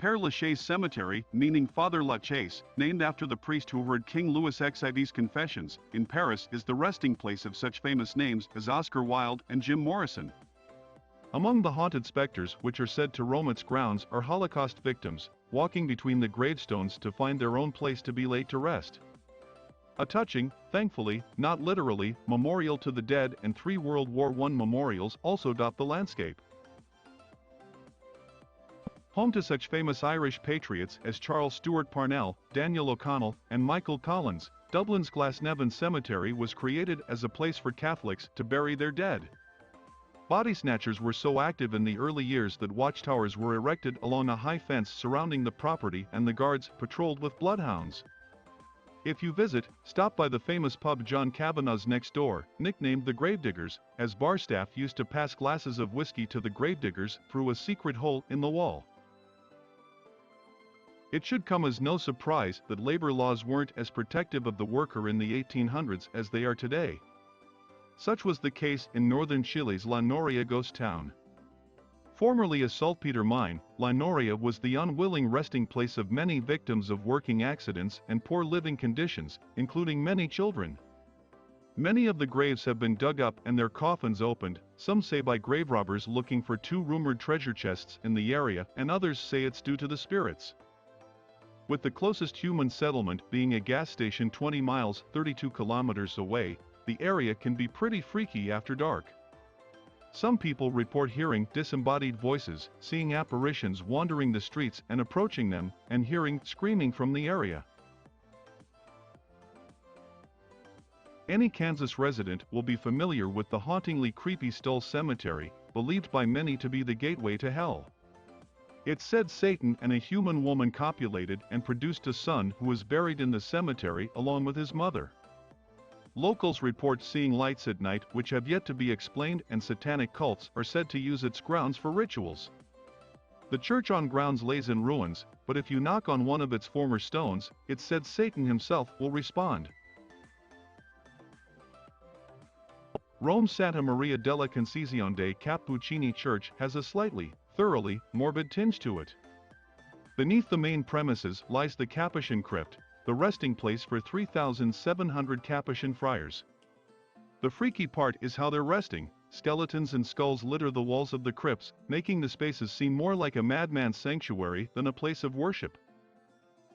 Père Lachaise Cemetery, meaning Father Lachaise, named after the priest who heard King Louis XIV's confessions, in Paris is the resting place of such famous names as Oscar Wilde and Jim Morrison. Among the haunted specters which are said to roam its grounds are Holocaust victims, walking between the gravestones to find their own place to be laid to rest. A touching, thankfully, not literally, memorial to the dead and 3 World War I memorials also dot the landscape. Home to such famous Irish patriots as Charles Stewart Parnell, Daniel O'Connell, and Michael Collins, Dublin's Glasnevin Cemetery was created as a place for Catholics to bury their dead. Body snatchers were so active in the early years that watchtowers were erected along a high fence surrounding the property and the guards patrolled with bloodhounds. If you visit, stop by the famous pub John Kavanagh's next door, nicknamed the Gravediggers, as bar staff used to pass glasses of whiskey to the gravediggers through a secret hole in the wall. It should come as no surprise that labor laws weren't as protective of the worker in the 1800s as they are today. Such was the case in northern Chile's La Noria ghost town. Formerly a saltpeter mine, La Noria was the unwilling resting place of many victims of working accidents and poor living conditions, including many children. Many of the graves have been dug up and their coffins opened, some say by grave robbers looking for 2 rumored treasure chests in the area, and others say it's due to the spirits. With the closest human settlement being a gas station 20 miles 32 kilometers away, the area can be pretty freaky after dark. Some people report hearing disembodied voices, seeing apparitions wandering the streets and approaching them, and hearing screaming from the area. Any Kansas resident will be familiar with the hauntingly creepy Stull Cemetery, believed by many to be the gateway to hell. It's said Satan and a human woman copulated and produced a son who was buried in the cemetery along with his mother. Locals report seeing lights at night which have yet to be explained, and satanic cults are said to use its grounds for rituals. The church on grounds lays in ruins, but if you knock on one of its former stones, it's said Satan himself will respond. Rome's Santa Maria della Concezione dei Cappuccini Church has a slightly, thoroughly, morbid tinge to it. Beneath the main premises lies the Capuchin Crypt, the resting place for 3,700 Capuchin friars. The freaky part is how they're resting. Skeletons and skulls litter the walls of the crypts, making the spaces seem more like a madman's sanctuary than a place of worship.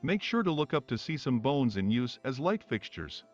Make sure to look up to see some bones in use as light fixtures.